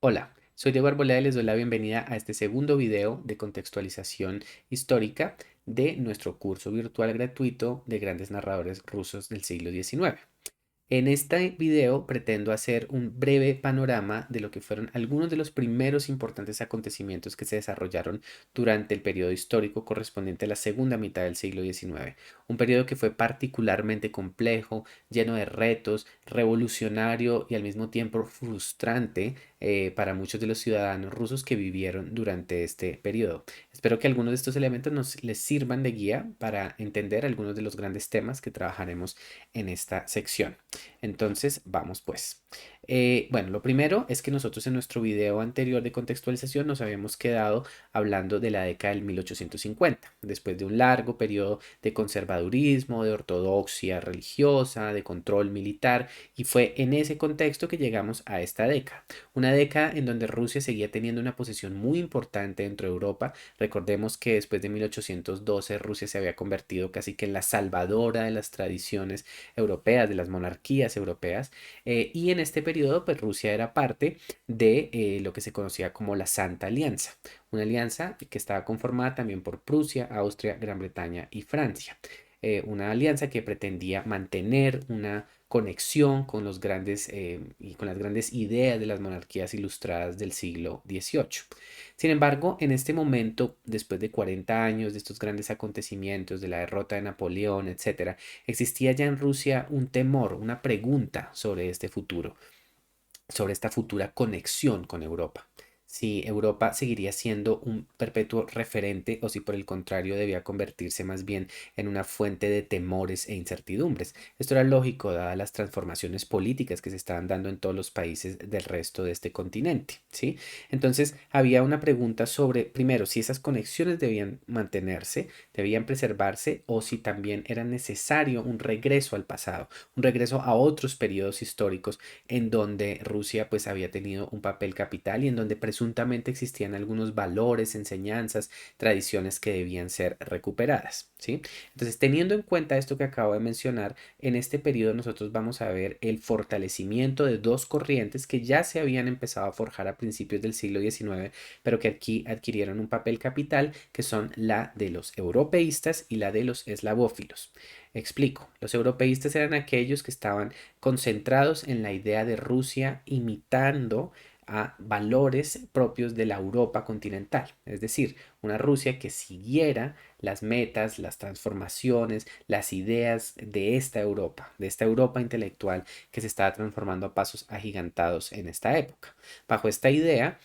Hola, soy Diego Arboleda y les doy la bienvenida a este segundo video de contextualización histórica de nuestro curso virtual gratuito de grandes narradores rusos del siglo XIX. En este video pretendo hacer un breve panorama de lo que fueron algunos de los primeros importantes acontecimientos que se desarrollaron durante el periodo histórico correspondiente a la segunda mitad del siglo XIX, un periodo que fue particularmente complejo, lleno de retos, revolucionario y al mismo tiempo frustrante para muchos de los ciudadanos rusos que vivieron durante este periodo. Espero que algunos de estos elementos les sirvan de guía para entender algunos de los grandes temas que trabajaremos en esta sección. Entonces, vamos pues. Bueno, lo primero es que nosotros en nuestro video anterior de contextualización nos habíamos quedado hablando de la década del 1850, después de un largo periodo de conservadurismo, de ortodoxia religiosa, de control militar, y fue en ese contexto que llegamos a esta década. Una década en donde Rusia seguía teniendo una posición muy importante dentro de Europa. Recordemos que después de 1812 Rusia se había convertido casi que en la salvadora de las tradiciones europeas, de las monarquías europeas, y en este periodo pues Rusia era parte de lo que se conocía como la Santa Alianza, una alianza que estaba conformada también por Prusia, Austria, Gran Bretaña y Francia. Una alianza que pretendía mantener una conexión con los grandes y con las grandes ideas de las monarquías ilustradas del siglo XVIII. Sin embargo, en este momento, después de 40 años de estos grandes acontecimientos, de la derrota de Napoleón, etcétera, existía ya en Rusia un temor, una pregunta sobre este futuro, sobre esta futura conexión con Europa. Si Europa seguiría siendo un perpetuo referente o si por el contrario debía convertirse más bien en una fuente de temores e incertidumbres. Esto era lógico dadas las transformaciones políticas que se estaban dando en todos los países del resto de este continente, ¿sí? Entonces había una pregunta sobre, primero, si esas conexiones debían mantenerse, debían preservarse o si también era necesario un regreso al pasado, un regreso a otros periodos históricos en donde Rusia pues había tenido un papel capital y en donde presuntamente existían algunos valores, enseñanzas, tradiciones que debían ser recuperadas, ¿sí? Entonces, teniendo en cuenta esto que acabo de mencionar, en este periodo nosotros vamos a ver el fortalecimiento de dos corrientes que ya se habían empezado a forjar a principios del siglo XIX, pero que aquí adquirieron un papel capital, que son la de los europeístas y la de los eslavófilos. Explico, los europeístas eran aquellos que estaban concentrados en la idea de Rusia imitando a valores propios de la Europa continental, es decir, una Rusia que siguiera las metas, las transformaciones, las ideas de esta Europa intelectual que se estaba transformando a pasos agigantados en esta época. Bajo esta idea,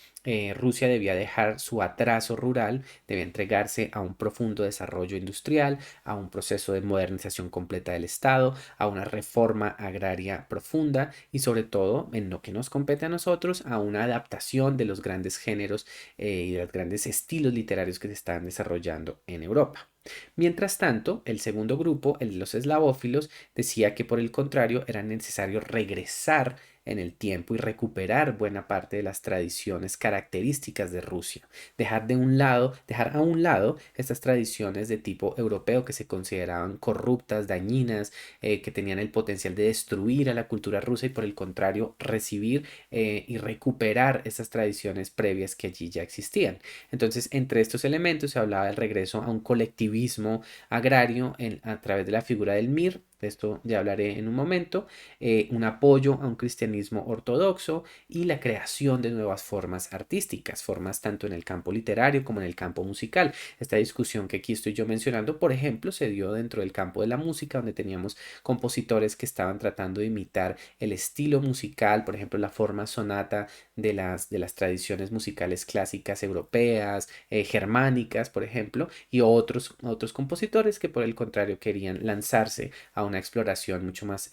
Rusia debía dejar su atraso rural, debía entregarse a un profundo desarrollo industrial, a un proceso de modernización completa del Estado, a una reforma agraria profunda y sobre todo, en lo que nos compete a nosotros, a una adaptación de los grandes géneros y de los grandes estilos literarios que se están desarrollando en Europa. Mientras tanto, el segundo grupo, el de los eslavófilos, decía que por el contrario era necesario regresar en el tiempo y recuperar buena parte de las tradiciones características de Rusia, dejar a un lado estas tradiciones de tipo europeo que se consideraban corruptas, dañinas, que tenían el potencial de destruir a la cultura rusa y por el contrario recibir y recuperar esas tradiciones previas que allí ya existían. Entonces, entre estos elementos se hablaba del regreso a un colectivismo agrario a través de la figura del Mir. De esto ya hablaré en un momento, un apoyo a un cristianismo ortodoxo y la creación de nuevas formas artísticas, formas tanto en el campo literario como en el campo musical. Esta discusión que aquí estoy yo mencionando, por ejemplo, se dio dentro del campo de la música, donde teníamos compositores que estaban tratando de imitar el estilo musical, por ejemplo, la forma sonata de las tradiciones musicales clásicas europeas, germánicas, por ejemplo, y otros compositores que por el contrario querían lanzarse a una exploración mucho más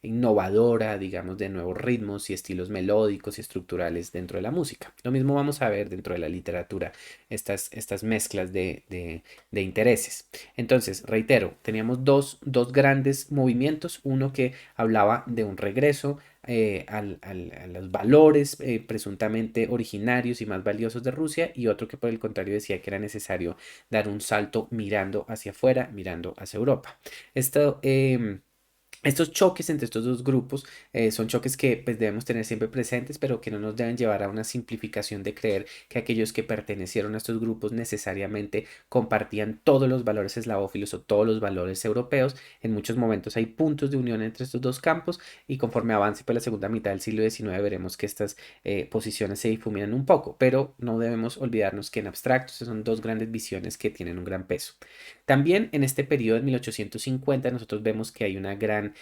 innovadora, digamos, de nuevos ritmos y estilos melódicos y estructurales dentro de la música. Lo mismo vamos a ver dentro de la literatura, estas mezclas de intereses. Entonces, reitero, teníamos dos grandes movimientos, uno que hablaba de un regreso a los valores presuntamente originarios y más valiosos de Rusia y otro que por el contrario decía que era necesario dar un salto mirando hacia afuera, mirando hacia Europa. Esto Estos choques entre estos dos grupos son choques que pues, debemos tener siempre presentes, pero que no nos deben llevar a una simplificación de creer que aquellos que pertenecieron a estos grupos necesariamente compartían todos los valores eslavófilos o todos los valores europeos. En muchos momentos hay puntos de unión entre estos dos campos y conforme avance pues, la segunda mitad del siglo XIX veremos que estas posiciones se difuminan un poco, pero no debemos olvidarnos que en abstracto estas son dos grandes visiones que tienen un gran peso. También en este periodo de 1850 nosotros vemos que hay una gran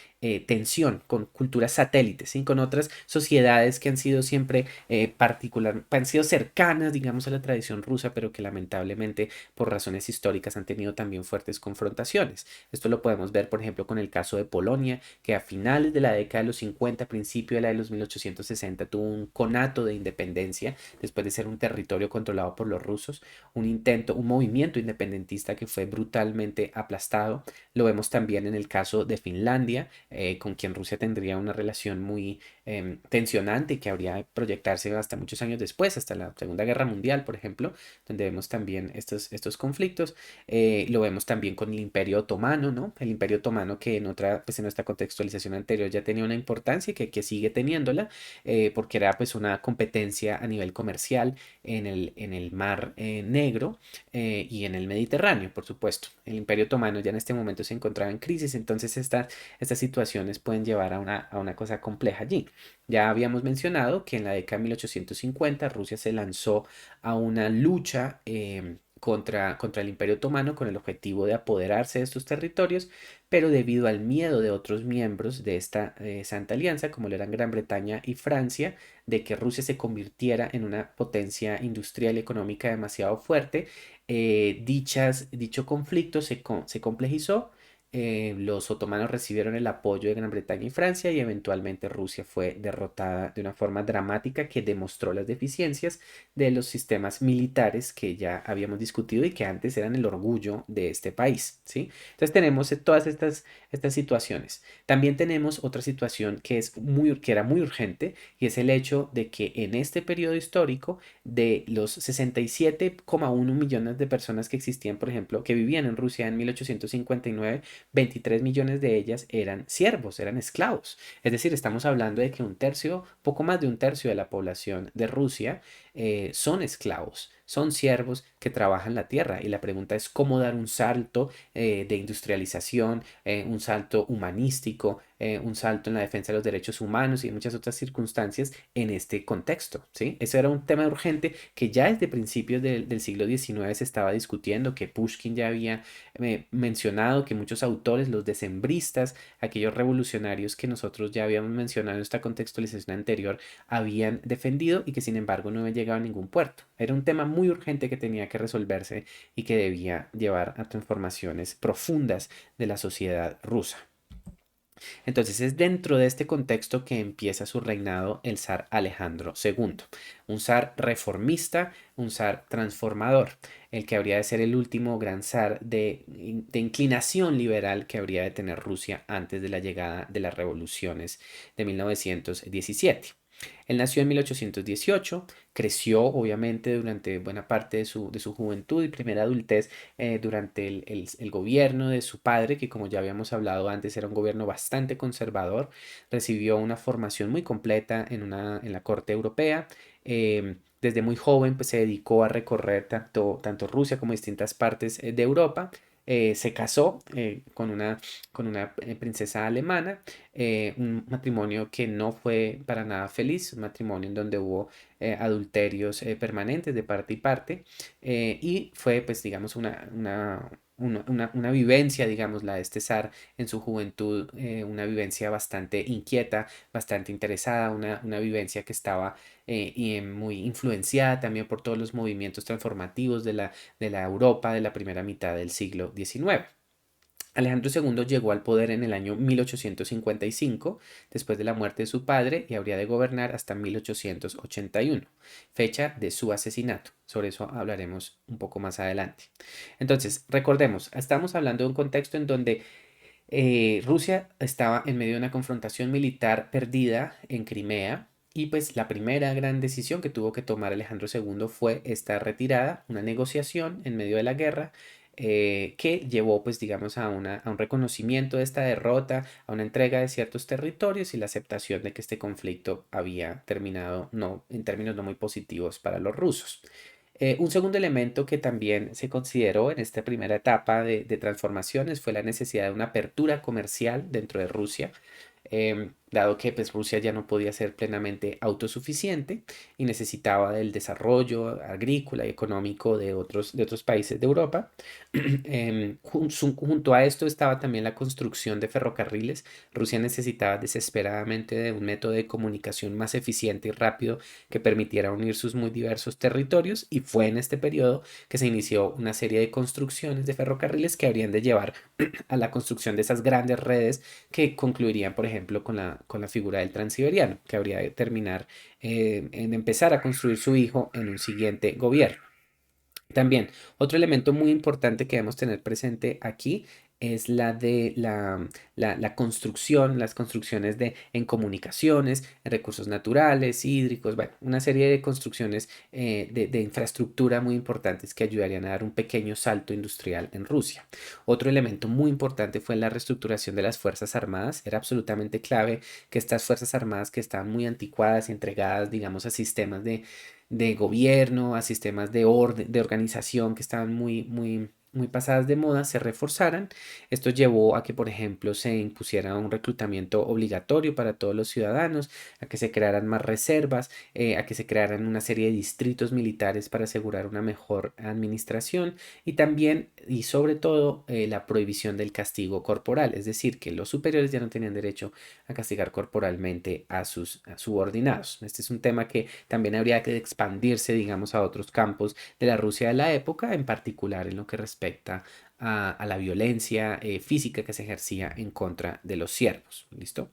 tensión con culturas satélites, ¿sí? Con otras sociedades que han sido siempre han sido cercanas, digamos, a la tradición rusa, pero que lamentablemente por razones históricas han tenido también fuertes confrontaciones. Esto lo podemos ver, por ejemplo, con el caso de Polonia, que a finales de la década de los 50, principio de la de los 1860, tuvo un conato de independencia después de ser un territorio controlado por los rusos, un intento, un movimiento independentista que fue brutalmente aplastado. Lo vemos también en el caso de Finlandia, con quien Rusia tendría una relación muy tensionante y que habría de proyectarse hasta muchos años después, hasta la Segunda Guerra Mundial, por ejemplo, donde vemos también estos conflictos. Lo vemos también con el Imperio Otomano, ¿no? El Imperio Otomano que pues en nuestra contextualización anterior ya tenía una importancia y que sigue teniéndola, porque era pues una competencia a nivel comercial en el Mar Negro y en el Mediterráneo, por supuesto. El Imperio Otomano ya en este momento se encontraba en crisis, entonces estas situaciones pueden llevar a una cosa compleja allí. Ya habíamos mencionado que en la década de 1850 Rusia se lanzó a una lucha contra el Imperio Otomano con el objetivo de apoderarse de estos territorios, pero debido al miedo de otros miembros de esta Santa Alianza, como lo eran Gran Bretaña y Francia, de que Rusia se convirtiera en una potencia industrial y económica demasiado fuerte, dicho conflicto se complejizó. Los otomanos recibieron el apoyo de Gran Bretaña y Francia y eventualmente Rusia fue derrotada de una forma dramática que demostró las deficiencias de los sistemas militares que ya habíamos discutido y que antes eran el orgullo de este país, ¿sí? Entonces tenemos todas estas situaciones. También tenemos otra situación que era muy urgente y es el hecho de que en este periodo histórico de los 67,1 millones de personas que existían, por ejemplo, que vivían en Rusia en 1859, 23 millones de ellas eran siervos, eran esclavos. Es decir, estamos hablando de que un tercio, poco más de un tercio de la población de Rusia son esclavos, son siervos que trabajan la tierra. Y la pregunta es cómo dar un salto de industrialización, un salto humanístico, un salto en la defensa de los derechos humanos y en muchas otras circunstancias en este contexto, ¿sí? Eso era un tema urgente que ya desde principios del siglo XIX se estaba discutiendo, que Pushkin ya había mencionado, que muchos autores, los decembristas, aquellos revolucionarios que nosotros ya habíamos mencionado en esta contextualización anterior, habían defendido y que sin embargo no había llegado a ningún puerto. Era un tema muy urgente que tenía que resolverse y que debía llevar a transformaciones profundas de la sociedad rusa. Entonces es dentro de este contexto que empieza su reinado el zar Alejandro II, un zar reformista, un zar transformador, el que habría de ser el último gran zar de inclinación liberal que habría de tener Rusia antes de la llegada de las revoluciones de 1917. Él nació en 1818, creció obviamente durante buena parte de su juventud y primera adultez durante el gobierno de su padre, que como ya habíamos hablado antes era un gobierno bastante conservador, recibió una formación muy completa en la corte europea. Desde muy joven pues, se dedicó a recorrer tanto Rusia como distintas partes de Europa. Se casó con una princesa alemana, un matrimonio que no fue para nada feliz, un matrimonio en donde hubo adulterios permanentes de parte y parte, y fue, pues, digamos, una vivencia, digamos, la de este zar en su juventud, una vivencia bastante inquieta, bastante interesada, una vivencia que estaba muy influenciada también por todos los movimientos transformativos de la Europa de la primera mitad del siglo XIX. Alejandro II llegó al poder en el año 1855, después de la muerte de su padre, y habría de gobernar hasta 1881, fecha de su asesinato. Sobre eso hablaremos un poco más adelante. Entonces, recordemos, estamos hablando de un contexto en donde Rusia estaba en medio de una confrontación militar perdida en Crimea. Y pues la primera gran decisión que tuvo que tomar Alejandro II fue esta retirada, una negociación en medio de la guerra, que llevó, pues, digamos, a un reconocimiento de esta derrota, a una entrega de ciertos territorios y la aceptación de que este conflicto había terminado no, en términos no muy positivos para los rusos. Un segundo elemento que también se consideró en esta primera etapa de transformaciones fue la necesidad de una apertura comercial dentro de Rusia, dado que pues, Rusia ya no podía ser plenamente autosuficiente y necesitaba del desarrollo agrícola y económico de otros países de Europa. Junto a esto estaba también la construcción de ferrocarriles. Rusia necesitaba desesperadamente de un método de comunicación más eficiente y rápido que permitiera unir sus muy diversos territorios, y fue en este periodo que se inició una serie de construcciones de ferrocarriles que habrían de llevar a la construcción de esas grandes redes que concluirían, por ejemplo, con la figura del transiberiano, que habría de terminar en empezar a construir su hijo en un siguiente gobierno. También, otro elemento muy importante que debemos tener presente aquí es la de la construcción, las construcciones en comunicaciones, en recursos naturales, hídricos, bueno, una serie de construcciones de infraestructura muy importantes que ayudarían a dar un pequeño salto industrial en Rusia. Otro elemento muy importante fue la reestructuración de las Fuerzas Armadas. Era absolutamente clave que estas Fuerzas Armadas, que estaban muy anticuadas y entregadas, digamos, a sistemas de gobierno, a sistemas de orden, de organización que estaban muy pasadas de moda, se reforzaran. Esto llevó a que, por ejemplo, se impusiera un reclutamiento obligatorio para todos los ciudadanos, a que se crearan más reservas, a que se crearan una serie de distritos militares para asegurar una mejor administración, y también y sobre todo la prohibición del castigo corporal, es decir, que los superiores ya no tenían derecho a castigar corporalmente a sus subordinados. Este es un tema que también habría que expandirse, digamos, a otros campos de la Rusia de la época, en particular en lo que respecta a la violencia física que se ejercía en contra de los siervos. ¿Listo?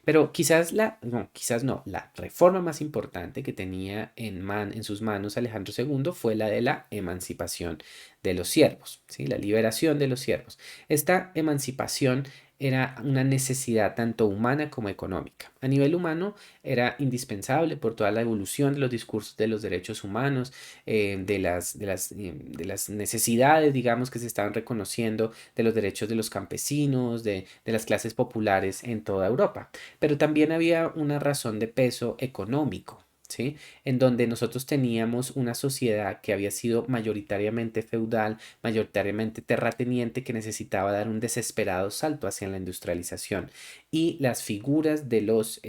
Pero quizás no, la reforma más importante que tenía en sus manos Alejandro II fue la de la emancipación de los siervos, ¿sí? La liberación de los siervos. Esta emancipación era una necesidad tanto humana como económica. A nivel humano era indispensable por toda la evolución de los discursos de los derechos humanos, de las necesidades, digamos, que se estaban reconociendo, de los derechos de los campesinos, de las clases populares en toda Europa. Pero también había una razón de peso económico, ¿sí? En donde nosotros teníamos una sociedad que había sido mayoritariamente feudal, mayoritariamente terrateniente, que necesitaba dar un desesperado salto hacia la industrialización. Y las figuras de los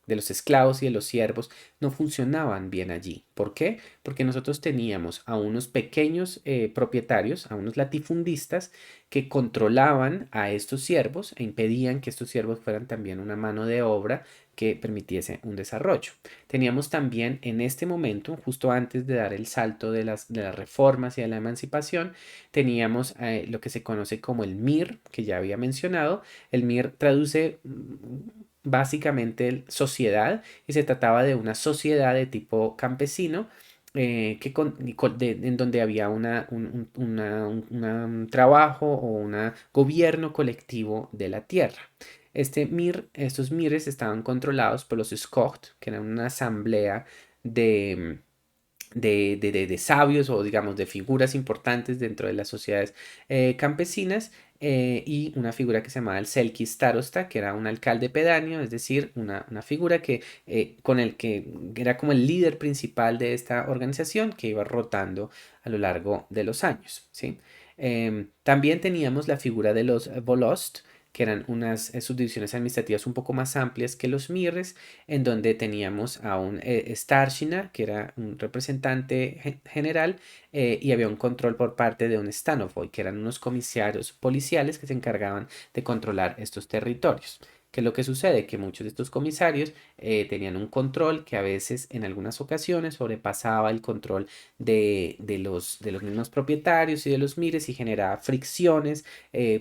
esclavos y de los siervos no funcionaban bien allí. ¿Por qué? Porque nosotros teníamos a unos pequeños propietarios, a unos latifundistas, que controlaban a estos siervos e impedían que estos siervos fueran también una mano de obra que permitiese un desarrollo. Teníamos también en este momento, justo antes de dar el salto de las reformas y de la emancipación, teníamos lo que se conoce como el MIR, que ya había mencionado. El MIR traduce básicamente sociedad, y se trataba de una sociedad de tipo campesino, en donde había un trabajo o un gobierno colectivo de la tierra. Estos MIRES estaban controlados por los Skogd, que eran una asamblea de, de sabios, o digamos de figuras importantes dentro de las sociedades campesinas, y una figura que se llamaba el Selki Starosta, que era un alcalde pedáneo, es decir, una figura con el que era como el líder principal de esta organización, que iba rotando a lo largo de los años, ¿sí? También teníamos la figura de los Volost, que eran unas subdivisiones administrativas un poco más amplias que los MIRES, en donde teníamos a un Starshina, que era un representante general, y había un control por parte de un Stanovoy, que eran unos comisarios policiales que se encargaban de controlar estos territorios. ¿Qué es lo que sucede? Que muchos de estos comisarios tenían un control que a veces, en algunas ocasiones, sobrepasaba el control de los mismos propietarios y de los mires, y generaba fricciones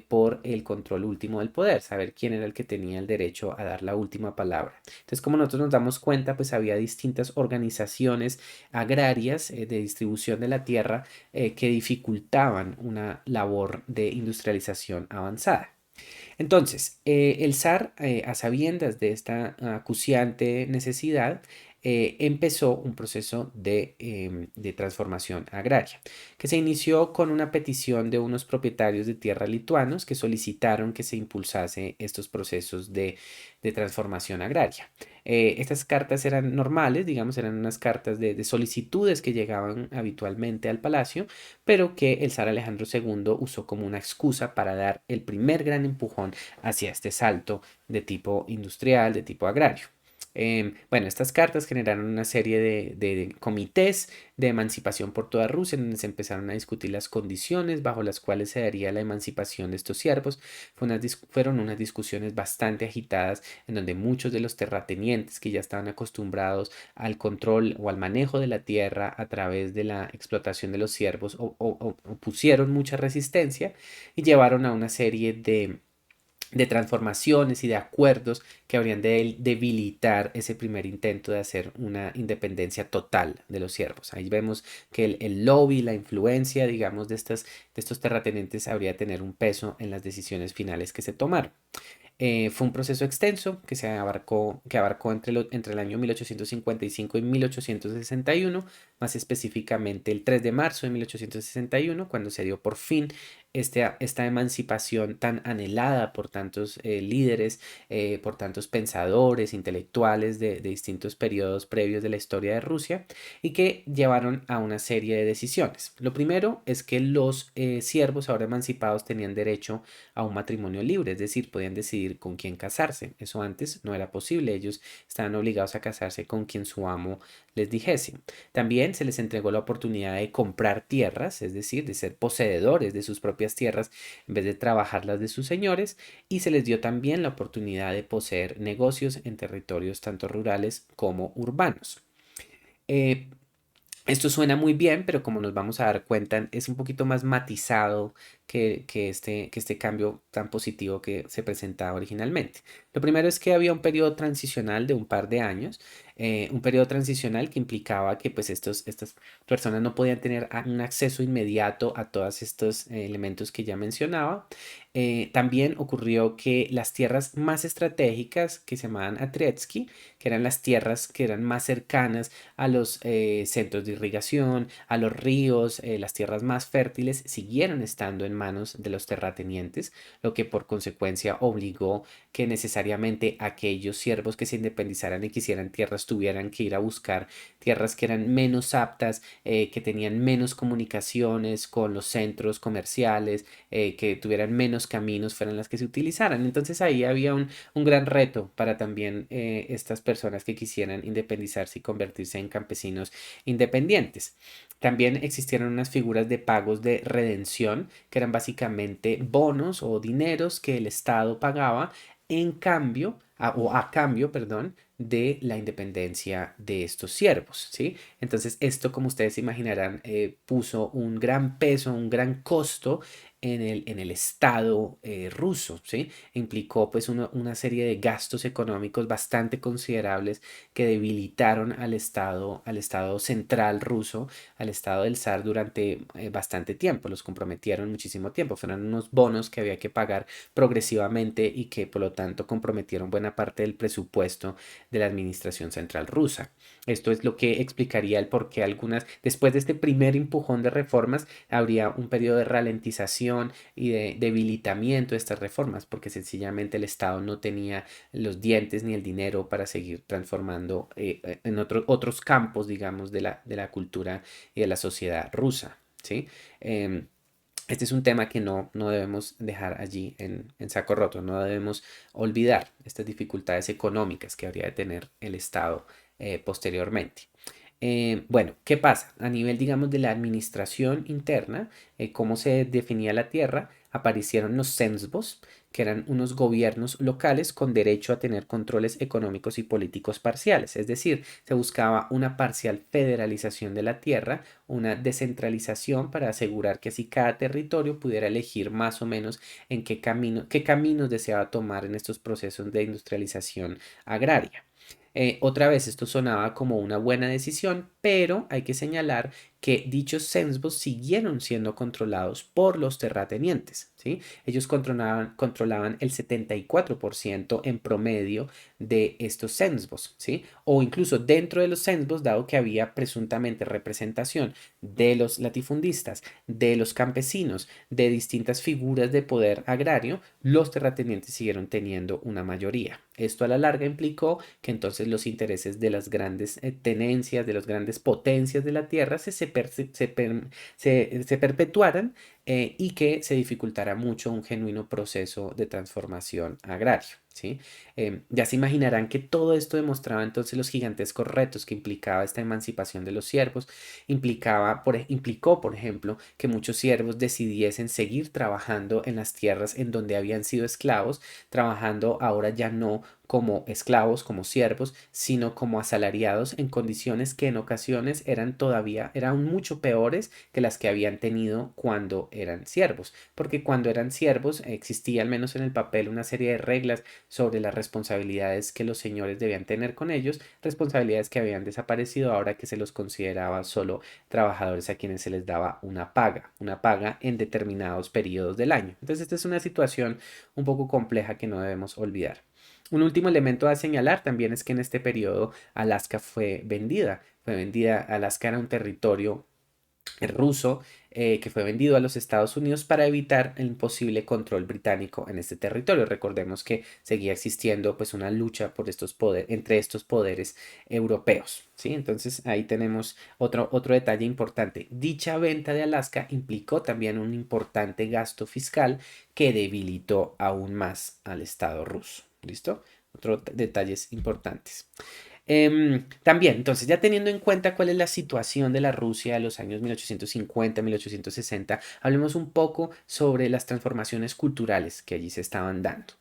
por el control último del poder, saber quién era el que tenía el derecho a dar la última palabra. Entonces, como nosotros nos damos cuenta, pues había distintas organizaciones agrarias de distribución de la tierra que dificultaban una labor de industrialización avanzada. Entonces, el zar, a sabiendas de esta acuciante necesidad, empezó un proceso de transformación agraria, que se inició con una petición de unos propietarios de tierra lituanos que solicitaron que se impulsase estos procesos de transformación agraria. Estas cartas eran normales, digamos, eran unas cartas de solicitudes que llegaban habitualmente al palacio, pero que el zar Alejandro II usó como una excusa para dar el primer gran empujón hacia este salto de tipo industrial, de tipo agrario. Bueno, estas cartas generaron una serie de comités de emancipación por toda Rusia, en donde se empezaron a discutir las condiciones bajo las cuales se daría la emancipación de estos siervos. Fueron unas discusiones bastante agitadas, en donde muchos de los terratenientes que ya estaban acostumbrados al control o al manejo de la tierra a través de la explotación de los siervos opusieron mucha resistencia y llevaron a una serie de transformaciones y de acuerdos que habrían de debilitar ese primer intento de hacer una independencia total de los siervos. Ahí vemos que el lobby, la influencia, digamos, de estos terratenientes habría de tener un peso en las decisiones finales que se tomaron. Fue un proceso extenso que abarcó entre el año 1855 y 1861, más específicamente el 3 de marzo de 1861, cuando se dio por fin esta emancipación tan anhelada por tantos líderes, por tantos pensadores, intelectuales de distintos periodos previos de la historia de Rusia y que llevaron a una serie de decisiones. Lo primero es que los siervos ahora emancipados tenían derecho a un matrimonio libre, es decir, podían decidir con quién casarse. Eso antes no era posible, ellos estaban obligados a casarse con quien su amo les dijese. También se les entregó la oportunidad de comprar tierras, es decir, de ser poseedores de sus propias tierras en vez de trabajar las de sus señores, y se les dio también la oportunidad de poseer negocios en territorios tanto rurales como urbanos. Eh, Esto suena muy bien, pero como nos vamos a dar cuenta, es un poquito más matizado que este cambio tan positivo que se presentaba originalmente. Lo primero es que había un periodo transicional de un par de años, un periodo transicional que implicaba que pues estas personas no podían tener un acceso inmediato a todos estos elementos que ya mencionaba. También ocurrió que las tierras más estratégicas que se llamaban Atretsky, que eran las tierras que eran más cercanas a los centros de irrigación, a los ríos, las tierras más fértiles, siguieron estando en manos de los terratenientes, lo que por consecuencia obligó que necesariamente aquellos siervos que se independizaran y quisieran tierras tuvieran que ir a buscar tierras que eran menos aptas, que tenían menos comunicaciones con los centros comerciales, que tuvieran menos caminos, fueran las que se utilizaran. Entonces ahí había un gran reto para también estas personas que quisieran independizarse y convertirse en campesinos independientes. También existieron unas figuras de pagos de redención, que eran básicamente bonos o dineros que el Estado pagaba en cambio, a cambio, perdón, de la independencia de estos siervos, ¿sí? Entonces, esto, como ustedes se imaginarán, puso un gran peso, un gran costo en el Estado ruso, ¿sí? Implicó pues una serie de gastos económicos bastante considerables que debilitaron al Estado central ruso, al Estado del zar durante bastante tiempo, los comprometieron muchísimo tiempo, fueron unos bonos que había que pagar progresivamente y que por lo tanto comprometieron buena parte del presupuesto de la administración central rusa. Esto es lo que explicaría el por qué después de este primer empujón de reformas, habría un periodo de ralentización y de debilitamiento de estas reformas, porque sencillamente el Estado no tenía los dientes ni el dinero para seguir transformando en otros campos, digamos, de la cultura y de la sociedad rusa, ¿sí? Em, este es un tema que no debemos dejar allí en saco roto, no debemos olvidar estas dificultades económicas que habría de tener el Estado posteriormente. Bueno, ¿qué pasa? A nivel, digamos, de la administración interna, cómo se definía la tierra, aparecieron los censbos, que eran unos gobiernos locales con derecho a tener controles económicos y políticos parciales. Es decir, se buscaba una parcial federalización de la tierra, una descentralización para asegurar que así cada territorio pudiera elegir más o menos en qué caminos deseaba tomar en estos procesos de industrialización agraria. Otra vez esto sonaba como una buena decisión, pero hay que señalar que dichos censos siguieron siendo controlados por los terratenientes, ¿sí? Ellos controlaban el 74% en promedio de estos censos, ¿sí? O incluso dentro de los censos, dado que había presuntamente representación de los latifundistas, de los campesinos, de distintas figuras de poder agrario, los terratenientes siguieron teniendo una mayoría. Esto a la larga implicó que entonces los intereses de las grandes tenencias, de las grandes potencias de la tierra se perpetuaran y que se dificultara mucho un genuino proceso de transformación agrario, ¿sí? Ya se imaginarán que todo esto demostraba entonces los gigantescos retos que implicaba esta emancipación de los siervos, implicó, por ejemplo, que muchos siervos decidiesen seguir trabajando en las tierras en donde habían sido esclavos, trabajando ahora ya no como esclavos, como siervos, sino como asalariados en condiciones que en ocasiones eran mucho peores que las que habían tenido cuando eran siervos, porque cuando eran siervos existía al menos en el papel una serie de reglas sobre las responsabilidades que los señores debían tener con ellos, responsabilidades que habían desaparecido ahora que se los consideraba solo trabajadores a quienes se les daba una paga en determinados periodos del año. Entonces, esta es una situación un poco compleja que no debemos olvidar. Un último elemento a señalar también es que en este periodo Alaska fue vendida. Fue vendida, Alaska era un territorio ruso que fue vendido a los Estados Unidos para evitar el posible control británico en este territorio. Recordemos que seguía existiendo pues una lucha por entre estos poderes europeos, ¿sí? Entonces ahí tenemos otro detalle importante. Dicha venta de Alaska implicó también un importante gasto fiscal que debilitó aún más al Estado ruso. ¿Listo? Otros detalles importantes. También, entonces, ya teniendo en cuenta cuál es la situación de la Rusia de los años 1850-1860, hablemos un poco sobre las transformaciones culturales que allí se estaban dando.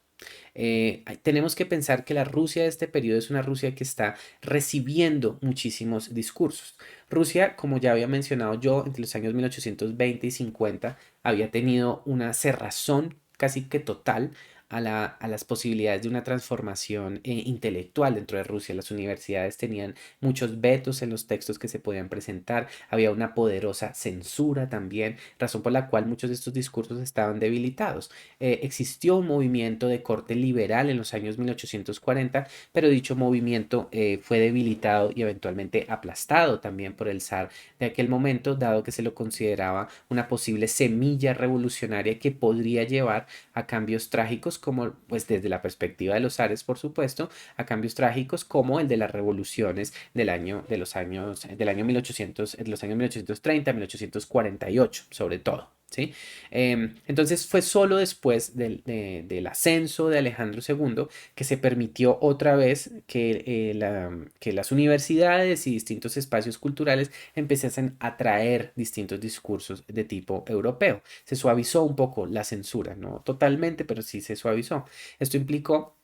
Tenemos que pensar que la Rusia de este periodo es una Rusia que está recibiendo muchísimos discursos. Rusia, como ya había mencionado yo, entre los años 1820 y 50, había tenido una cerrazón casi que total a las posibilidades de una transformación intelectual dentro de Rusia. Las universidades tenían muchos vetos en los textos que se podían presentar, había una poderosa censura también, razón por la cual muchos de estos discursos estaban debilitados. Existió un movimiento de corte liberal en los años 1840, pero dicho movimiento fue debilitado y eventualmente aplastado también por el zar de aquel momento, dado que se lo consideraba una posible semilla revolucionaria que podría llevar a cambios trágicos como, pues desde la perspectiva de los zares, por supuesto, a cambios trágicos como el de las revoluciones del año 1800, de los años 1830, 1848, sobre todo. ¿Sí? Entonces fue solo después del ascenso de Alejandro II que se permitió otra vez que las universidades y distintos espacios culturales empezasen a traer distintos discursos de tipo europeo. Se suavizó un poco la censura, no totalmente, pero sí se suavizó. Esto implicó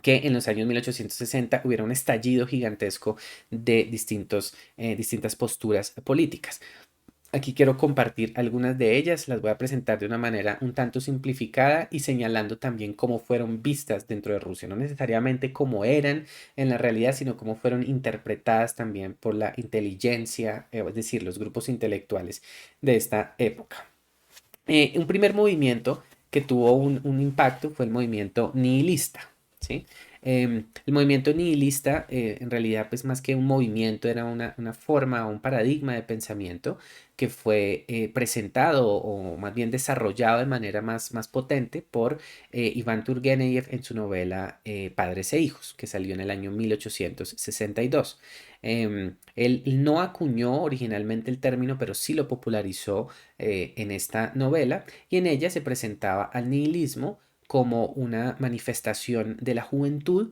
que en los años 1860 hubiera un estallido gigantesco de distintas posturas políticas. Aquí quiero compartir algunas de ellas, las voy a presentar de una manera un tanto simplificada y señalando también cómo fueron vistas dentro de Rusia, no necesariamente cómo eran en la realidad, sino cómo fueron interpretadas también por la inteligencia, es decir, los grupos intelectuales de esta época. Un primer movimiento que tuvo un impacto fue el movimiento nihilista, ¿sí? El movimiento nihilista, en realidad, pues más que un movimiento, era una forma o un paradigma de pensamiento que fue presentado o más bien desarrollado de manera más potente por Iván Turgenev en su novela Padres e Hijos, que salió en el año 1862. Él no acuñó originalmente el término, pero sí lo popularizó en esta novela y en ella se presentaba al nihilismo como una manifestación de la juventud,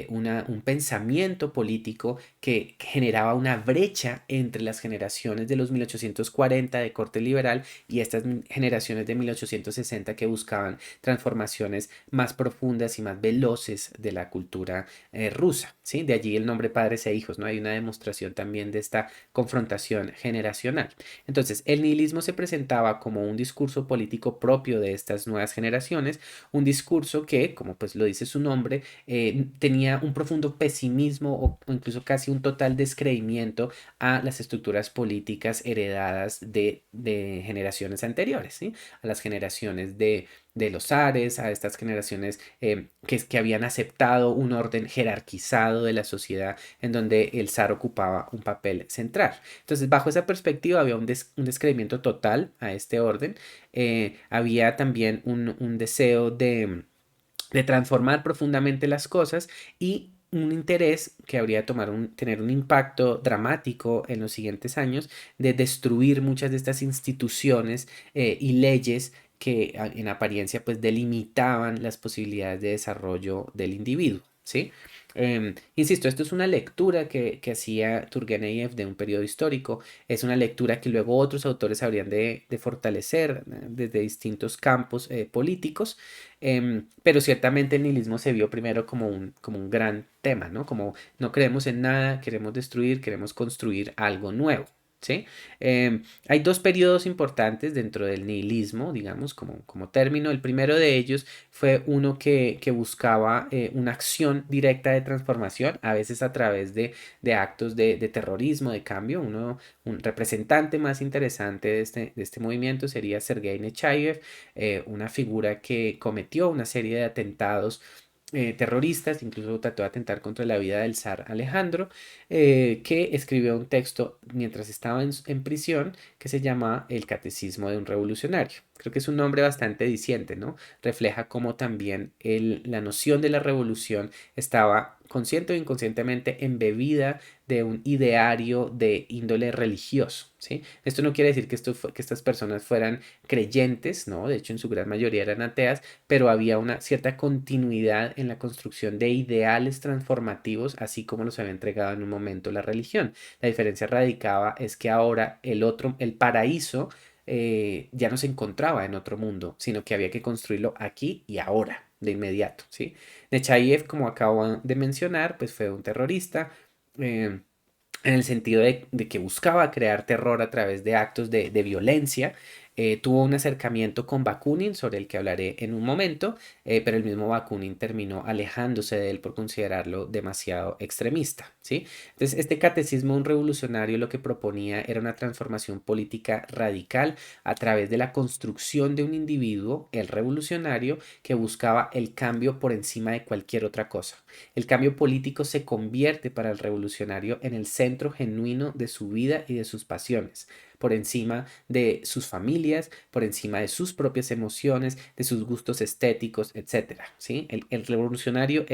un pensamiento político que generaba una brecha entre las generaciones de los 1840 de corte liberal y estas generaciones de 1860 que buscaban transformaciones más profundas y más veloces de la cultura rusa, ¿sí? De allí el nombre Padres e Hijos, ¿no? Hay una demostración también de esta confrontación generacional. Entonces, el nihilismo se presentaba como un discurso político propio de estas nuevas generaciones, un discurso que, como pues lo dice su nombre, tenía un profundo pesimismo o incluso casi un total descreimiento a las estructuras políticas heredadas de generaciones anteriores, ¿sí? A las generaciones de los zares, a estas generaciones que habían aceptado un orden jerarquizado de la sociedad en donde el zar ocupaba un papel central. Entonces, bajo esa perspectiva había un descreimiento total a este orden. Había también un deseo de transformar profundamente las cosas y un interés que habría de tener un impacto dramático en los siguientes años de destruir muchas de estas instituciones y leyes que en apariencia pues delimitaban las posibilidades de desarrollo del individuo, ¿sí? Insisto, esto es una lectura que hacía Turgenev de un periodo histórico, es una lectura que luego otros autores habrían de fortalecer desde distintos campos políticos, pero ciertamente el nihilismo se vio primero como un gran tema, ¿no? Como no creemos en nada, queremos destruir, queremos construir algo nuevo. ¿Sí? Hay dos periodos importantes dentro del nihilismo, digamos, como término. El primero de ellos fue uno que buscaba una acción directa de transformación, a veces a través de actos de terrorismo, de cambio. Un representante más interesante de este movimiento sería Sergei Nechayev, una figura que cometió una serie de atentados terroristas, incluso trató de atentar contra la vida del zar Alejandro, que escribió un texto mientras estaba en prisión que se llama El Catecismo de un Revolucionario. Creo que es un nombre bastante diciente, ¿no? Refleja cómo también la noción de la revolución estaba consciente o inconscientemente embebida de un ideario de índole religioso, ¿sí? Esto no quiere decir que estas personas fueran creyentes, ¿no? De hecho, en su gran mayoría eran ateas, pero había una cierta continuidad en la construcción de ideales transformativos, así como los había entregado en un momento la religión. La diferencia radicaba es que ahora el paraíso, ya no se encontraba en otro mundo, sino que había que construirlo aquí y ahora, de inmediato, ¿sí? Nechayev, como acabo de mencionar, pues fue un terrorista. eh, en el sentido de que buscaba crear terror a través de actos de violencia. Tuvo un acercamiento con Bakunin, sobre el que hablaré en un momento, pero el mismo Bakunin terminó alejándose de él por considerarlo demasiado extremista, ¿sí? Entonces, este catecismo un revolucionario lo que proponía era una transformación política radical a través de la construcción de un individuo, el revolucionario, que buscaba el cambio por encima de cualquier otra cosa. El cambio político se convierte para el revolucionario en el centro genuino de su vida y de sus pasiones, por encima de sus familias, por encima de sus propias emociones, de sus gustos estéticos, etcétera, ¿sí? El revolucionario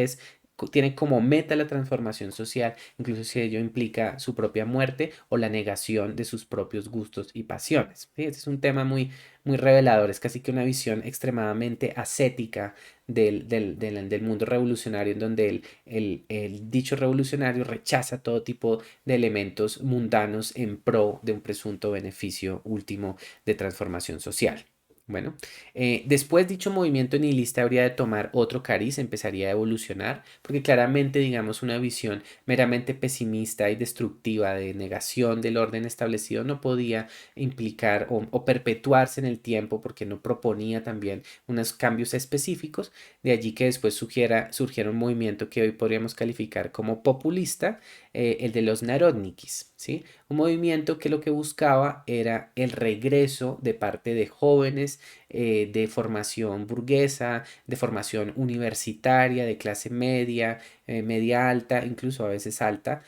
tiene como meta la transformación social, incluso si ello implica su propia muerte o la negación de sus propios gustos y pasiones, ¿sí? Este es un tema muy revelador, es casi que una visión extremadamente ascética del mundo revolucionario, en donde el dicho revolucionario rechaza todo tipo de elementos mundanos en pro de un presunto beneficio último de transformación social. Bueno, después dicho movimiento nihilista habría de tomar otro cariz, empezaría a evolucionar, porque claramente, digamos, una visión meramente pesimista y destructiva de negación del orden establecido no podía implicar o perpetuarse en el tiempo, porque no proponía también unos cambios específicos. De allí que después surgiera un movimiento que hoy podríamos calificar como populista, el de los Narodnikis, ¿sí? Un movimiento que lo que buscaba era el regreso de parte de jóvenes de formación burguesa, de formación universitaria, de clase media, media alta, incluso a veces alta,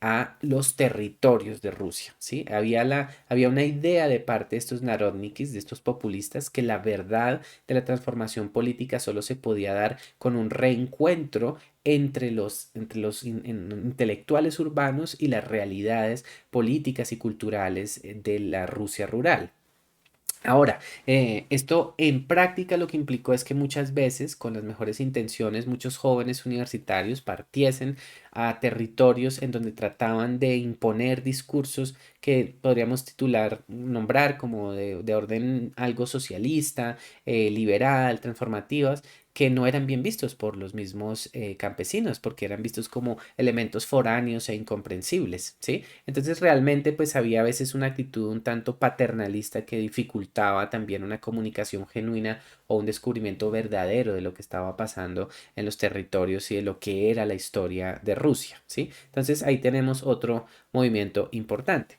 a los territorios de Rusia, ¿sí? Había una idea de parte de estos narodnikis, de estos populistas, que la verdad de la transformación política solo se podía dar con un reencuentro entre los intelectuales urbanos y las realidades políticas y culturales de la Rusia rural. Ahora, esto en práctica lo que implicó es que muchas veces, con las mejores intenciones, muchos jóvenes universitarios partiesen a territorios en donde trataban de imponer discursos que podríamos nombrar como de orden algo socialista, liberal, transformativas, que no eran bien vistos por los mismos campesinos, porque eran vistos como elementos foráneos e incomprensibles, ¿sí? Entonces realmente pues había a veces una actitud un tanto paternalista que dificultaba también una comunicación genuina o un descubrimiento verdadero de lo que estaba pasando en los territorios y de lo que era la historia de Rusia, ¿sí? Entonces ahí tenemos otro movimiento importante.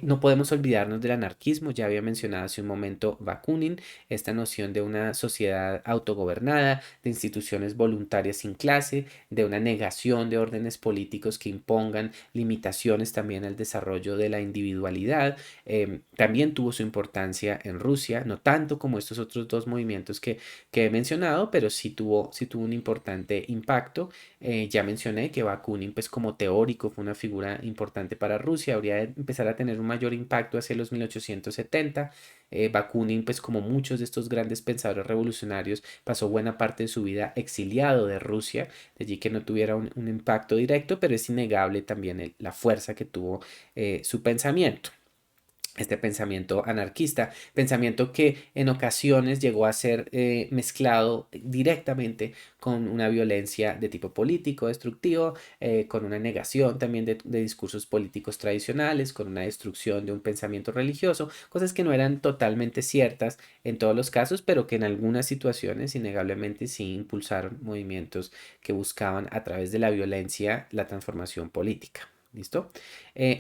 No podemos olvidarnos del anarquismo, ya había mencionado hace un momento Bakunin, esta noción de una sociedad autogobernada, de instituciones voluntarias sin clase, de una negación de órdenes políticos que impongan limitaciones también al desarrollo de la individualidad. También tuvo su importancia en Rusia, no tanto como estos otros dos movimientos que he mencionado, pero sí tuvo un importante impacto. Ya mencioné que Bakunin, pues como teórico, fue una figura importante para Rusia, habría de empezar a tener un mayor impacto hacia los 1870. Bakunin, pues como muchos de estos grandes pensadores revolucionarios, pasó buena parte de su vida exiliado de Rusia, de allí que no tuviera un impacto directo, pero es innegable también la fuerza que tuvo su pensamiento, este pensamiento anarquista, pensamiento que en ocasiones llegó a ser mezclado directamente con una violencia de tipo político, destructivo, con una negación también de discursos políticos tradicionales, con una destrucción de un pensamiento religioso, cosas que no eran totalmente ciertas en todos los casos, pero que en algunas situaciones innegablemente sí impulsaron movimientos que buscaban a través de la violencia la transformación política. ¿Listo?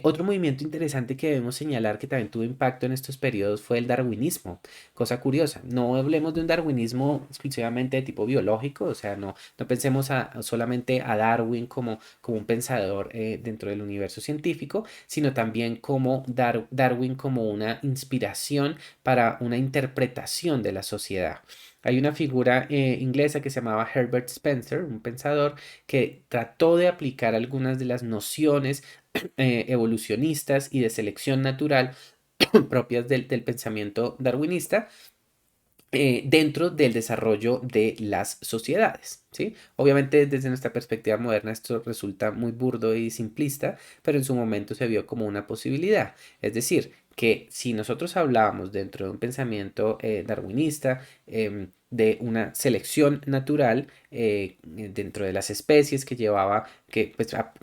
Otro movimiento interesante que debemos señalar que también tuvo impacto en estos periodos fue el darwinismo. Cosa curiosa, no hablemos de un darwinismo exclusivamente de tipo biológico, o sea, no pensemos solamente a Darwin como un pensador dentro del universo científico, sino también como Darwin como una inspiración para una interpretación de la sociedad. Hay una figura inglesa que se llamaba Herbert Spencer, un pensador que trató de aplicar algunas de las nociones evolucionistas y de selección natural propias del pensamiento darwinista dentro del desarrollo de las sociedades, ¿sí? Obviamente desde nuestra perspectiva moderna esto resulta muy burdo y simplista, pero en su momento se vio como una posibilidad. Es decir, que si nosotros hablábamos dentro de un pensamiento darwinista, de una selección natural dentro de las especies que llevaba, que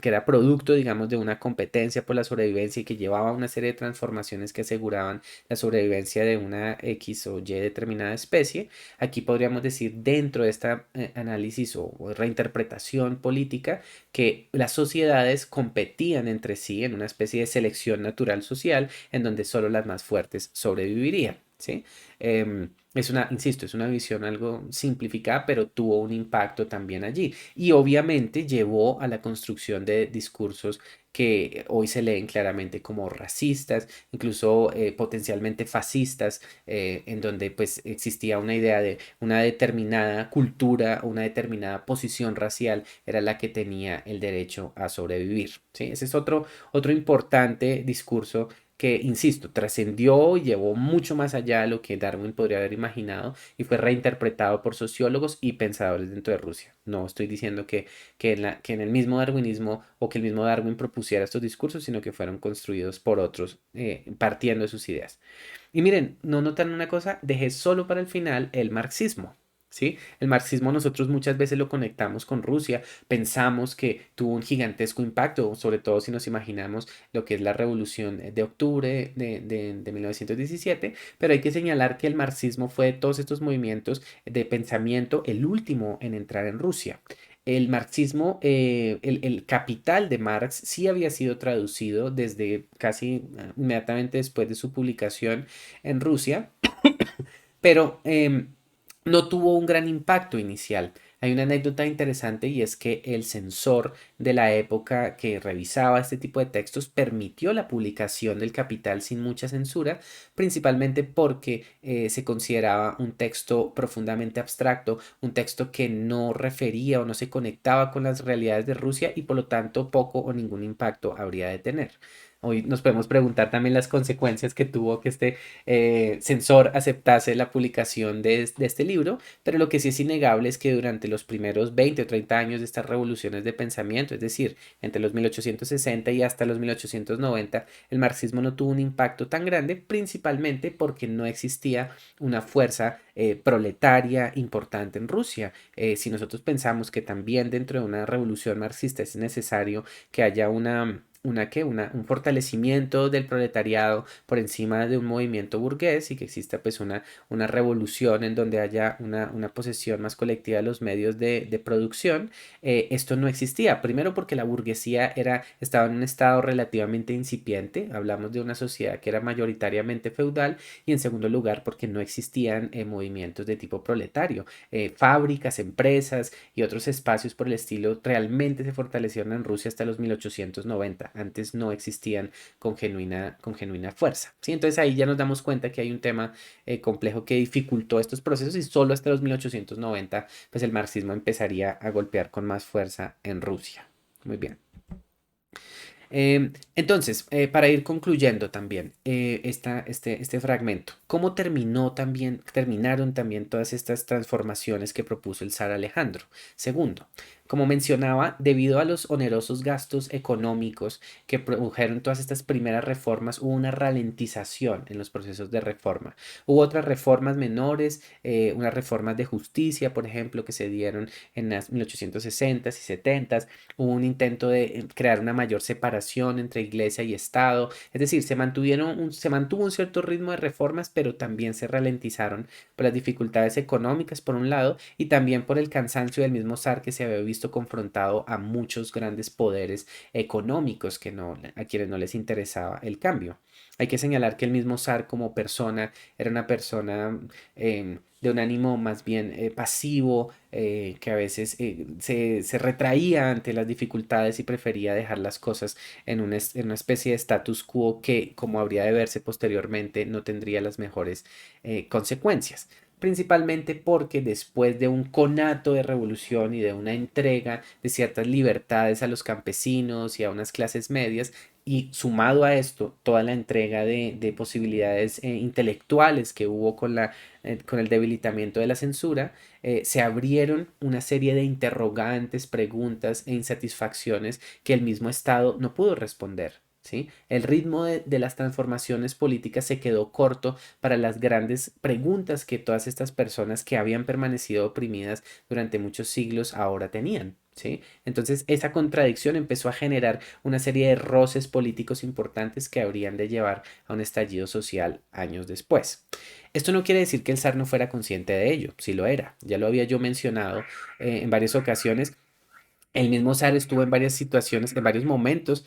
era producto, digamos, de una competencia por la sobrevivencia y que llevaba una serie de transformaciones que aseguraban la sobrevivencia de una X o Y determinada especie. Aquí podríamos decir dentro de este análisis o reinterpretación política que las sociedades competían entre sí en una especie de selección natural social en donde solo las más fuertes sobrevivirían. ¿Sí? Es una, insisto, es una visión algo simplificada, pero tuvo un impacto también allí. Y obviamente llevó a la construcción de discursos que hoy se leen claramente como racistas, incluso potencialmente fascistas, en donde pues existía una idea de una determinada cultura, una determinada posición racial era la que tenía el derecho a sobrevivir. ¿Sí? Ese es otro importante discurso que, insisto, trascendió y llevó mucho más allá de lo que Darwin podría haber imaginado y fue reinterpretado por sociólogos y pensadores dentro de Rusia. No estoy diciendo que en el mismo darwinismo o que el mismo Darwin propusiera estos discursos, sino que fueron construidos por otros partiendo de sus ideas. Y miren, no notan una cosa, dejé solo para el final el marxismo. ¿Sí? El marxismo nosotros muchas veces lo conectamos con Rusia, pensamos que tuvo un gigantesco impacto, sobre todo si nos imaginamos lo que es la revolución de octubre de 1917, pero hay que señalar que el marxismo fue de todos estos movimientos de pensamiento el último en entrar en Rusia. El marxismo, el capital de Marx sí había sido traducido desde casi inmediatamente después de su publicación en Rusia, pero no tuvo un gran impacto inicial. Hay una anécdota interesante y es que el censor de la época que revisaba este tipo de textos permitió la publicación del Capital sin mucha censura, principalmente porque se consideraba un texto profundamente abstracto, un texto que no refería o no se conectaba con las realidades de Rusia y por lo tanto poco o ningún impacto habría de tener. Hoy nos podemos preguntar también las consecuencias que tuvo que este censor aceptase la publicación de este libro, pero lo que sí es innegable es que durante los primeros 20 o 30 años de estas revoluciones de pensamiento, es decir, entre los 1860 y hasta los 1890, el marxismo no tuvo un impacto tan grande, principalmente porque no existía una fuerza proletaria importante en Rusia. Si nosotros pensamos que también dentro de una revolución marxista es necesario que haya un fortalecimiento del proletariado por encima de un movimiento burgués y que exista pues una revolución en donde haya una posesión más colectiva de los medios de producción. Esto no existía, primero porque la burguesía estaba en un estado relativamente incipiente, hablamos de una sociedad que era mayoritariamente feudal, y en segundo lugar porque no existían movimientos de tipo proletario. Fábricas, empresas y otros espacios por el estilo realmente se fortalecieron en Rusia hasta los 1890. Antes no existían con genuina fuerza. ¿Sí? Entonces ahí ya nos damos cuenta que hay un tema complejo que dificultó estos procesos, y solo hasta los 1890 pues el marxismo empezaría a golpear con más fuerza en Rusia. Muy bien. Entonces, para ir concluyendo también este fragmento, ¿cómo terminaron también todas estas transformaciones que propuso el zar Alejandro II? Como mencionaba, debido a los onerosos gastos económicos que produjeron todas estas primeras reformas, hubo una ralentización en los procesos de reforma. Hubo otras reformas menores, unas reformas de justicia, por ejemplo, que se dieron en las 1860s y 70s. Hubo un intento de crear una mayor separación entre iglesia y Estado, es decir, se mantuvo un cierto ritmo de reformas, pero también se ralentizaron por las dificultades económicas, por un lado, y también por el cansancio del mismo zar, que se había visto confrontado a muchos grandes poderes económicos a quienes no les interesaba el cambio. Hay que señalar que el mismo zar como persona era una persona de un ánimo más bien pasivo, que a veces se retraía ante las dificultades y prefería dejar las cosas en una especie de status quo que, como habría de verse posteriormente, no tendría las mejores consecuencias. Principalmente porque después de un conato de revolución y de una entrega de ciertas libertades a los campesinos y a unas clases medias, y sumado a esto, toda la entrega de posibilidades intelectuales que hubo con el debilitamiento de la censura, se abrieron una serie de interrogantes, preguntas e insatisfacciones que el mismo Estado no pudo responder. ¿Sí? El ritmo de las transformaciones políticas se quedó corto para las grandes preguntas que todas estas personas que habían permanecido oprimidas durante muchos siglos ahora tenían. ¿Sí? Entonces esa contradicción empezó a generar una serie de roces políticos importantes que habrían de llevar a un estallido social años después. Esto no quiere decir que el zar no fuera consciente de ello, sí lo era, ya lo había yo mencionado en varias ocasiones. El mismo zar estuvo en varias situaciones, en varios momentos,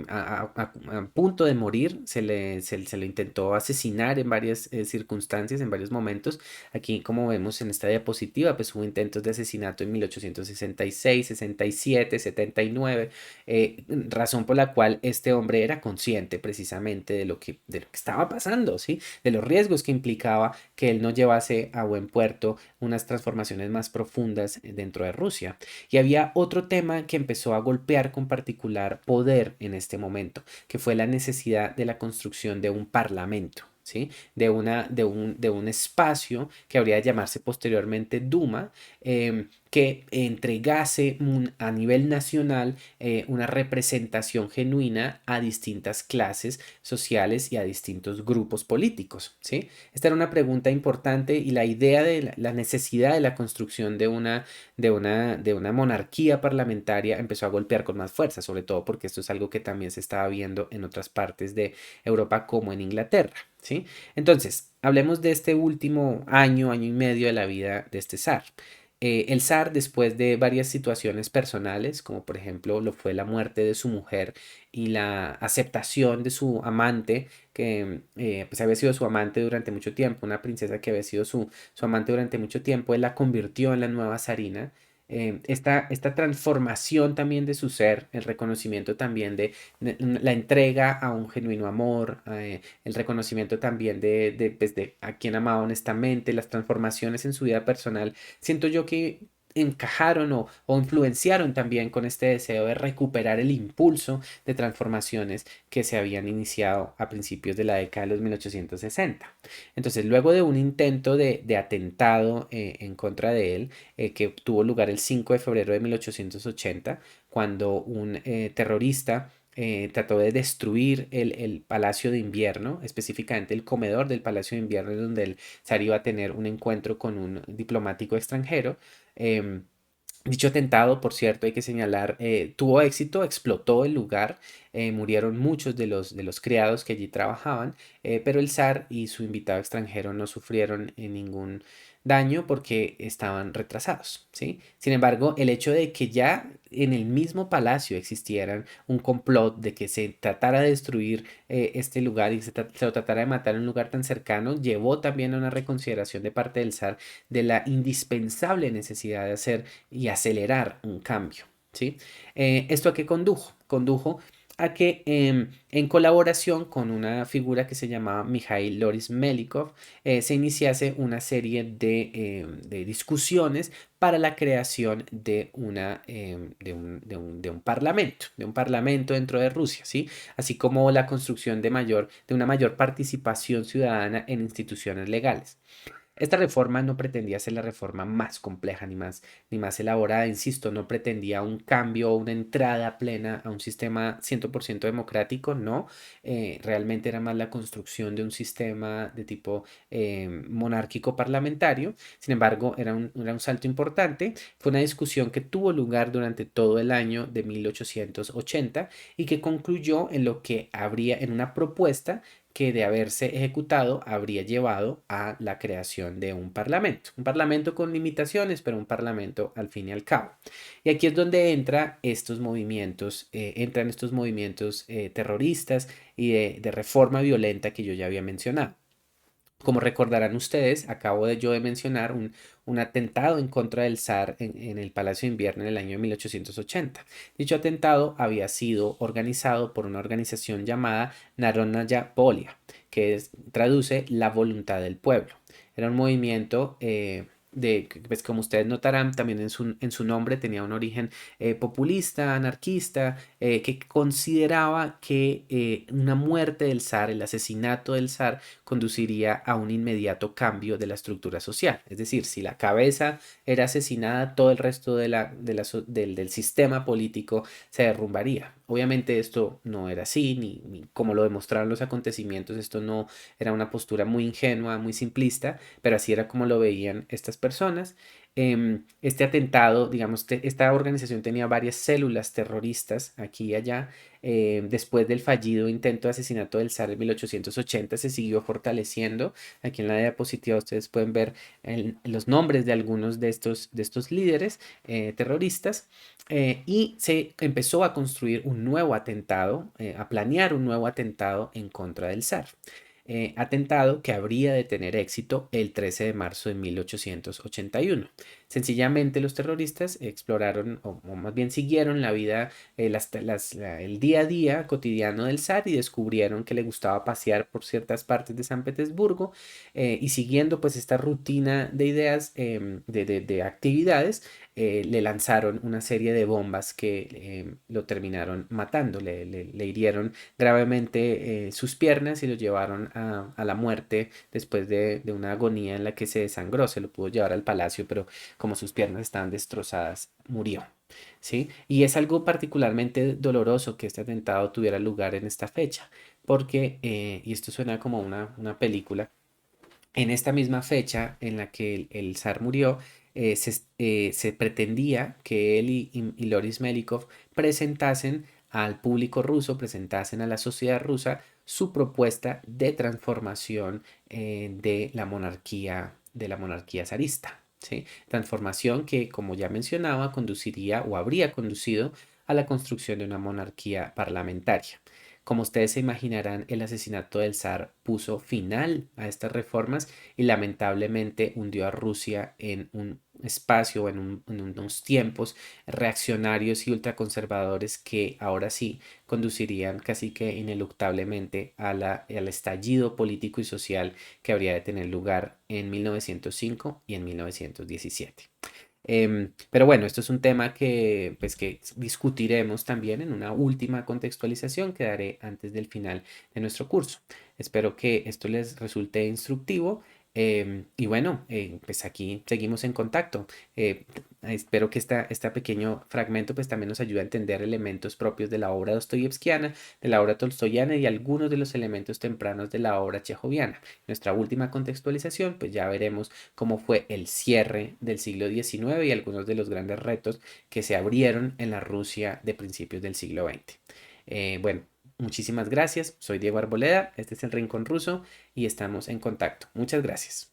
a punto de morir. Se le intentó asesinar en varias circunstancias, en varios momentos. Aquí, como vemos en esta diapositiva, pues hubo intentos de asesinato en 1866, 67, 79, razón por la cual este hombre era consciente precisamente de lo que estaba pasando, ¿sí? De los riesgos que implicaba que él no llevase a buen puerto unas transformaciones más profundas dentro de Rusia. Y había otro tema que empezó a golpear con particular poder en este momento, que fue la necesidad de la construcción de un parlamento. ¿Sí? De un espacio que habría de llamarse posteriormente Duma, que entregase a nivel nacional una representación genuina a distintas clases sociales y a distintos grupos políticos. ¿Sí? Esta era una pregunta importante, y la idea de la necesidad de la construcción de una monarquía parlamentaria empezó a golpear con más fuerza, sobre todo porque esto es algo que también se estaba viendo en otras partes de Europa, como en Inglaterra. ¿Sí? Entonces, hablemos de este último año, año y medio de la vida de este zar. El zar, después de varias situaciones personales, como por ejemplo lo fue la muerte de su mujer y la aceptación de su amante, que pues había sido su amante durante mucho tiempo, una princesa que había sido su amante durante mucho tiempo, él la convirtió en la nueva zarina. Esta transformación también de su ser, el reconocimiento también de la entrega a un genuino amor, el reconocimiento también pues, de a quien amaba honestamente, las transformaciones en su vida personal, siento yo que encajaron o influenciaron también con este deseo de recuperar el impulso de transformaciones que se habían iniciado a principios de la década de los 1860. Entonces, luego de un intento de atentado en contra de él, que tuvo lugar el 5 de febrero de 1880, cuando un terrorista trató de destruir el Palacio de Invierno, específicamente el comedor del Palacio de Invierno, donde el zar iba a tener un encuentro con un diplomático extranjero. Em, Dicho atentado, por cierto, hay que señalar, tuvo éxito, explotó el lugar, murieron muchos de los criados que allí trabajaban, pero el zar y su invitado extranjero no sufrieron ningún daño porque estaban retrasados, ¿sí? Sin embargo, el hecho de que ya en el mismo palacio existieran un complot de que se tratara de destruir este lugar y se lo tratara de matar en un lugar tan cercano, llevó también a una reconsideración de parte del zar de la indispensable necesidad de hacer y acelerar un cambio, ¿sí? ¿Esto a qué condujo? Condujo a que en colaboración con una figura que se llamaba Mikhail Loris Melikov, se iniciase una serie de discusiones para la creación de un parlamento dentro de Rusia, ¿sí? Así como la construcción de una mayor participación ciudadana en instituciones legales. Esta reforma no pretendía ser la reforma más compleja ni más elaborada, insisto, no pretendía un cambio o una entrada plena a un sistema 100% democrático, no, realmente era más la construcción de un sistema de tipo monárquico parlamentario. Sin embargo, era un salto importante, fue una discusión que tuvo lugar durante todo el año de 1880 y que concluyó en lo que habría en una propuesta que de haberse ejecutado habría llevado a la creación de un parlamento con limitaciones, pero un parlamento al fin y al cabo. Y aquí es donde entran estos movimientos terroristas y de reforma violenta que yo ya había mencionado. Como recordarán ustedes, acabo de yo de mencionar un atentado en contra del zar en el Palacio de Invierno en el año de 1880. Dicho atentado había sido organizado por una organización llamada Narodnaya Volia, traduce la voluntad del pueblo. Era un movimiento pues como ustedes notarán, también en su nombre tenía un origen populista, anarquista, que consideraba que una muerte del zar, el asesinato del zar, conduciría a un inmediato cambio de la estructura social. Es decir, si la cabeza era asesinada, todo el resto del sistema político se derrumbaría. Obviamente esto no era así, ni como lo demostraron los acontecimientos, esto no era una postura muy ingenua, muy simplista, pero así era como lo veían estas personas. Este atentado, digamos, esta organización tenía varias células terroristas aquí y allá. Después del fallido intento de asesinato del zar en 1880 se siguió fortaleciendo. Aquí en la diapositiva ustedes pueden ver los nombres de algunos de estos líderes terroristas, y se empezó a construir un nuevo atentado, a planear un nuevo atentado en contra del zar. Atentado que habría de tener éxito el 13 de marzo de 1881. Sencillamente los terroristas exploraron, o más bien siguieron la vida, el día a día cotidiano del zar y descubrieron que le gustaba pasear por ciertas partes de San Petersburgo, y siguiendo pues esta rutina de ideas, de actividades, le lanzaron una serie de bombas que lo terminaron matando, le hirieron gravemente sus piernas y lo llevaron a la muerte después de una agonía en la que se desangró. Se lo pudo llevar al palacio, pero como sus piernas estaban destrozadas, murió. ¿Sí? Y es algo particularmente doloroso que este atentado tuviera lugar en esta fecha, porque, y esto suena como una película, en esta misma fecha en la que el zar murió, se pretendía que él y Loris Melikov presentasen al público ruso, presentasen a la sociedad rusa su propuesta de transformación de la monarquía zarista. ¿Sí? Transformación que, como ya mencionaba, conduciría o habría conducido a la construcción de una monarquía parlamentaria. Como ustedes se imaginarán, el asesinato del zar puso final a estas reformas y lamentablemente hundió a Rusia en un espacio, en unos tiempos reaccionarios y ultraconservadores que ahora sí conducirían casi que ineluctablemente al estallido político y social que habría de tener lugar en 1905 y en 1917. Pero bueno, esto es un tema que, pues, que discutiremos también en una última contextualización que daré antes del final de nuestro curso. Espero que esto les resulte instructivo. Y bueno, pues aquí seguimos en contacto. Espero que este pequeño fragmento pues también nos ayude a entender elementos propios de la obra dostoyevskiana, de la obra tolstoyana y algunos de los elementos tempranos de la obra chejoviana. Nuestra última contextualización, pues ya veremos cómo fue el cierre del siglo XIX y algunos de los grandes retos que se abrieron en la Rusia de principios del siglo XX. Bueno, muchísimas gracias. Soy Diego Arboleda, este es el Rincón Ruso y estamos en contacto. Muchas gracias.